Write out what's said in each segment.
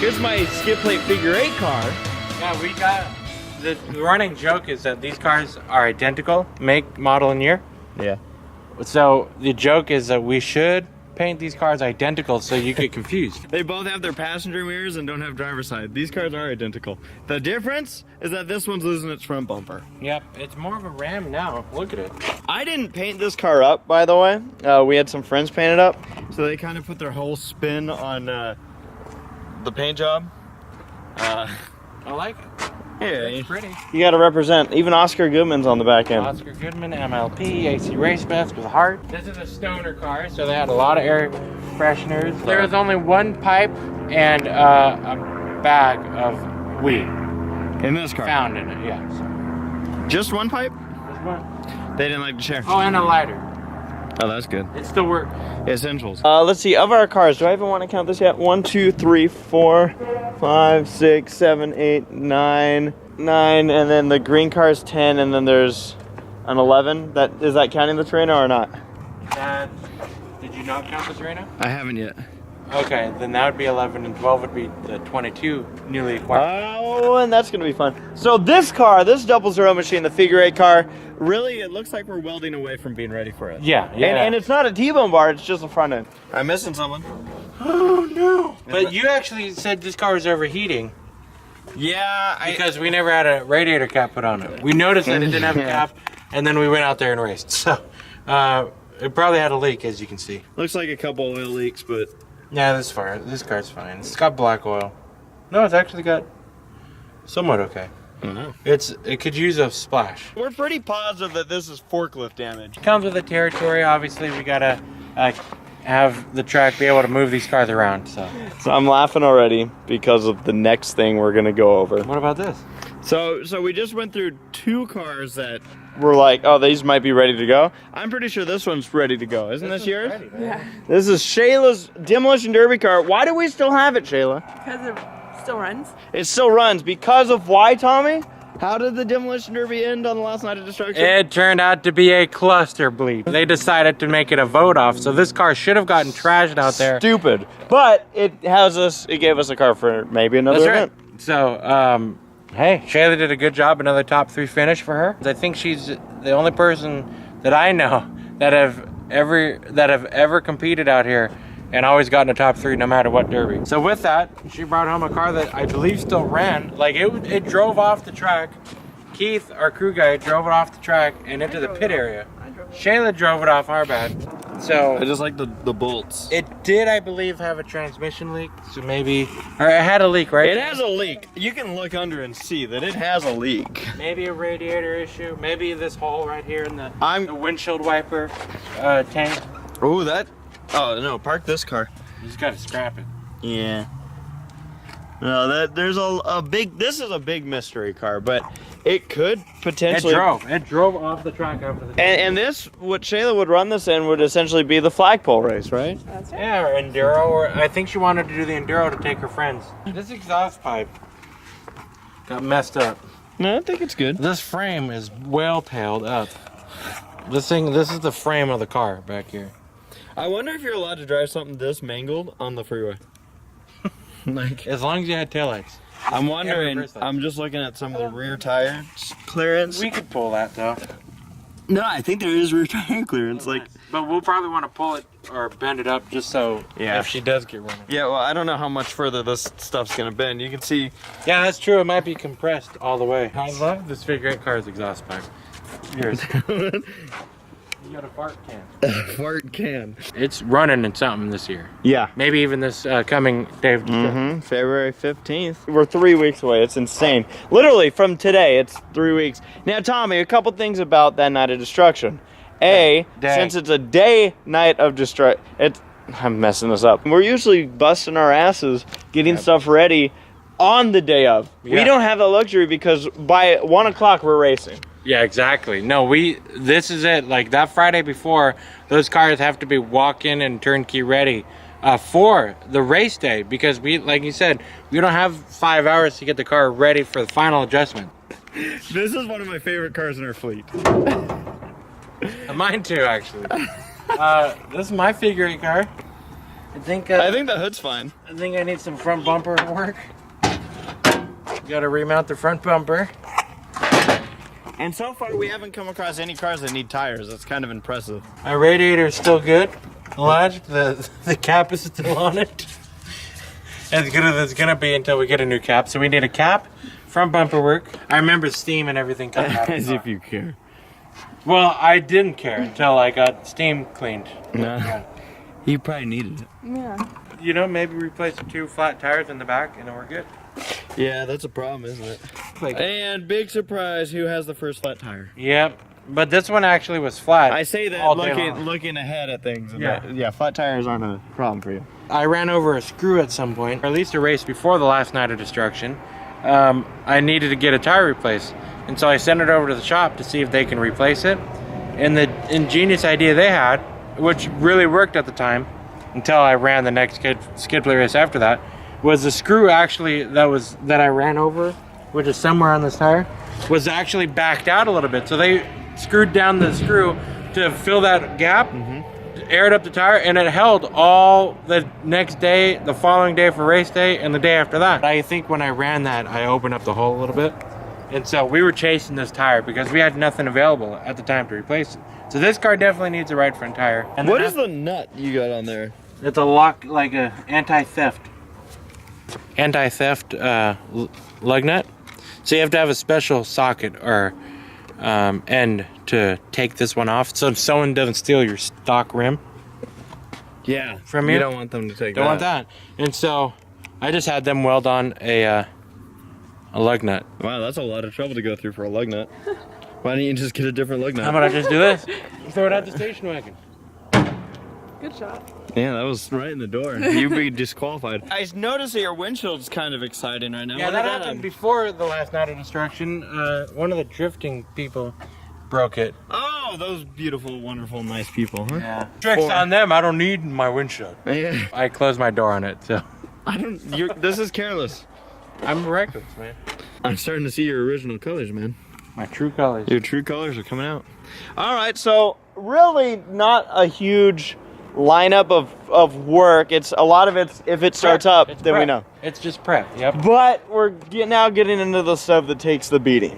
Here's my skid plate figure 8 car. Yeah, we got, the running joke is that these cars are identical, make, model, and year. Yeah. So the joke is that we should paint these cars identical so you get confused. They both have their passenger mirrors and don't have driver's side. These cars are identical. The difference is that this one's losing its front bumper. Yep, it's more of a Ram now. Look at it. I didn't paint this car up, by the way. We had some friends paint it up. So they kind of put their whole spin on the paint job. I like it. Yeah, It's pretty. you got to represent. Even Oscar Goodman's on the back end. Oscar Goodman, MLP, ACRacebest with heart. This is a stoner car, so they had a lot of air fresheners. There was only one pipe and a bag of weed In this car? found in it, yeah. So. Just one pipe? Just one. They didn't like to share. Oh, and a lighter. Oh, that's good. It still works. Essentials. Let's see, of our cars, do I even want to count this yet? 1, 2, 3, 4, 5, 6, 7, 8, 9, and then the green car is 10, and then there's an 11. Is that counting the Terreno or not? Did you not count the Terreno? I haven't yet. Okay, then that would be 11, and 12 would be the 22 newly acquired. Oh, and that's gonna be fun. So this car, this double zero machine, the figure 8 car, really it looks like we're welding away from being ready for it. Yeah. And it's not a T-bone bar, it's just a front end. I'm missing someone. Oh no! But you actually said this car was overheating. Yeah, Because we never had a radiator cap put on it. We noticed that it didn't have a cap, and then we went out there and raced. So, it probably had a leak, as you can see. looks like a couple oil leaks, but Yeah, this car's fine. It's got black oil. No, it's actually got somewhat okay. It could use a splash. we're pretty positive that this is forklift damage. Comes with the territory. Obviously, we gotta have the track be able to move these cars around. So, So I'm laughing already because of the next thing we're gonna go over. what about this? So we just went through 2 cars that were like, oh, these might be ready to go. I'm pretty sure this one's ready to go. Isn't this yours? Yeah, This is Shayla's Demolition Derby car. Why do we still have it, Shayla? because it still runs. It still runs. Because of why, Tommy? How did the Demolition Derby end on the last night of destruction? It turned out to be a cluster bleep. They decided to make it a vote off, so this car should have gotten trashed out there. Stupid. But it gave us a car for maybe another That's event. right. So, hey, Shayla did a good job. Another top 3 finish for her. I think she's the only person that I know that have ever competed out here and always gotten a top 3 no matter what derby. So with that, she brought home a car that I believe still ran. Like it drove off the track. Keith, our crew guy, drove it off the track and into the pit area. Shayla drove it off our bad. So I just like the bolts. it did, I believe, have a transmission leak. So maybe, or it had a leak, right? It has a leak. You can look under and see that it has a leak. Maybe a radiator issue. Maybe this hole right here in the I'm- windshield wiper tank. Oh, oh no, park this car. You just gotta scrap it. Yeah. No, there's a big, this is a big mystery car, but it could potentially. It drove off the track over the. And this, what Shayla would run this in would essentially be the flagpole race, right? That's right. Yeah, or enduro, or I think she wanted to do the enduro to take her friends. This exhaust pipe got messed up. No, I think it's good. This frame is well tailed up. This is the frame of the car back here. I wonder if you're allowed to drive something this mangled on the freeway. Like, As long as you had taillights. I'm wondering, reverse lights. I'm just looking at some of the rear tire clearance. We could pull that though. No, I think there is rear tire clearance. Like, But we'll probably want to pull it or bend it up just so Yeah. if she does get running. yeah, well, I don't know how much further this stuff's gonna bend. You can see. Yeah, that's true. It might be compressed all the way. I love this figure 8 car's exhaust pipe. Here's. You got a fart can. Fart can. It's running in something this year. Yeah. Maybe even this coming day of Mm-hmm. February 15th. We're 3 weeks away. It's insane. Literally from today, it's 3 weeks. Now, Tommy, a couple things about that night of destruction. Day. Since it's a day night of destruction, I'm messing this up. We're usually busting our asses getting stuff ready on the day of. We Yeah. don't have the luxury because by 1 o'clock we're racing. Yeah, exactly. No, this is it. Like that Friday before, those cars have to be walk-in and turnkey ready for the race day because like you said, we don't have 5 hours to get the car ready for the final adjustment. This is one of my favorite cars in our fleet. Mine too, actually. This is my figure 8 car. I think the hood's fine. I think I need some front bumper work. Got to remount the front bumper. And so far, we haven't come across any cars that need tires. That's kind of impressive. My radiator is still good. The cap is still on it. As good as it's gonna be until we get a new cap. So we need a cap, front bumper work. I remember steam and everything coming out. As if you care. Well, I didn't care until I got steam cleaned. No. You probably needed it. Yeah. You know, maybe replace the 2 flat tires in the back and then we're good. Yeah, that's a problem, isn't it? And big surprise, who has the first flat tire? Yep. But this one actually was flat. I say that looking ahead at things. Yeah, flat tires aren't a problem for you. I ran over a screw at some point, or at least a race before the last night of destruction. I needed to get a tire replaced. And so I sent it over to the shop to see if they can replace it. And the ingenious idea they had, which really worked at the time, until I ran the next skid plate race after that, was the screw actually that I ran over, which is somewhere on this tire, was actually backed out a little bit. So they screwed down the screw to fill that gap, aired up the tire, and it held all the next day, the following day for race day, and the day after that. I think when I ran that, I opened up the hole a little bit. And so we were chasing this tire because we had nothing available at the time to replace it. So this car definitely needs a right front tire. And what is the nut you got on there? It's a lock, like a anti-theft lug nut. So you have to have a special socket or end to take this one off, so someone doesn't steal your stock rim. Yeah, from you. You don't want them to take that. Don't want that. And so I just had them weld on a lug nut. Wow, that's a lot of trouble to go through for a lug nut. Why don't you just get a different lug nut? How about I just do this? Throw it out the station wagon. Good shot. Yeah, that was right in the door. You'd be disqualified. I noticed that your windshield's kind of exciting right now. Yeah, that happened before the last night of destruction. One of the drifting people broke it. Oh, those beautiful, wonderful, nice people, huh? Yeah. Tricks on them. I don't need my windshield. Yeah. I closed my door on it, so. This is careless. I'm reckless, man. I'm starting to see your original colors, man. My true colors. Your true colors are coming out. All right, so really not a huge lineup of work. It's a lot of it's if it starts up, then we know. It's just prep, yep. But we're now getting into the stuff that takes the beating.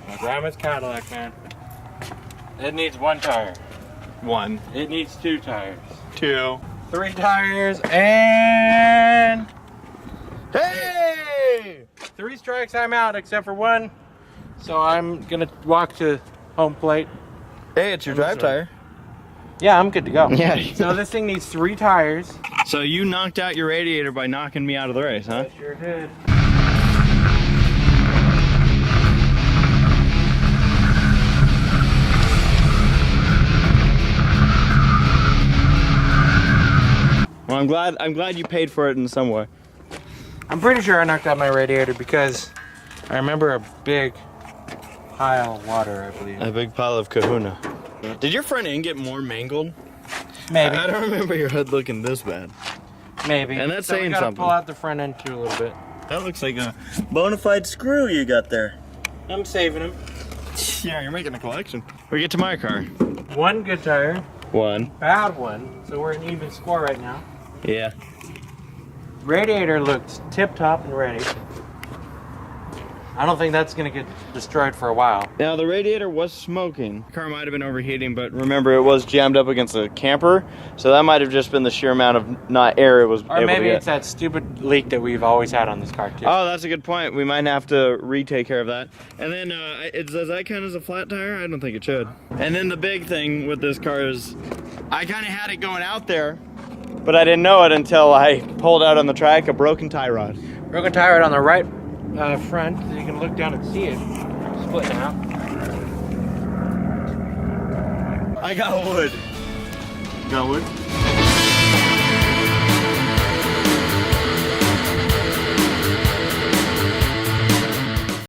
My grandma's Cadillac, man. It needs 1 tire. 1. It needs 2 tires. 2. 3 tires and... Hey! 3 strikes, I'm out, except for 1. So I'm gonna walk to home plate. Hey, it's your drive tire. Yeah, I'm good to go. Yeah. So this thing needs 3 tires. So you knocked out your radiator by knocking me out of the race, huh? I sure did. Well, I'm glad you paid for it in some way. I'm pretty sure I knocked out my radiator because I remember a big pile of water, I believe. A big pile of Kahuna. Did your front end get more mangled? Maybe. I don't remember your hood looking this bad. Maybe. And that's so saying we gotta something. Pull out the front end too a little bit. That looks like a bona fide screw you got there. I'm saving them. Yeah, you're making a collection. We get to my car. 1 good tire, 1. bad one. So we're an even score right now. Yeah. Radiator looks tip-top and ready. I don't think that's gonna get destroyed for a while. Now the radiator was smoking. The car might have been overheating, but remember it was jammed up against a camper, so that might have just been the sheer amount of not air it was able to get. Or maybe it's that stupid leak that we've always had on this car too. Oh, that's a good point. We might have to retake care of that. And then, does that count as a flat tire? I don't think it should. And then the big thing with this car is, I kind of had it going out there, but I didn't know it until I pulled out on the track a broken tie rod. Broken tie rod on the right front, so you can look down and see it splitting out. I got wood. Got wood?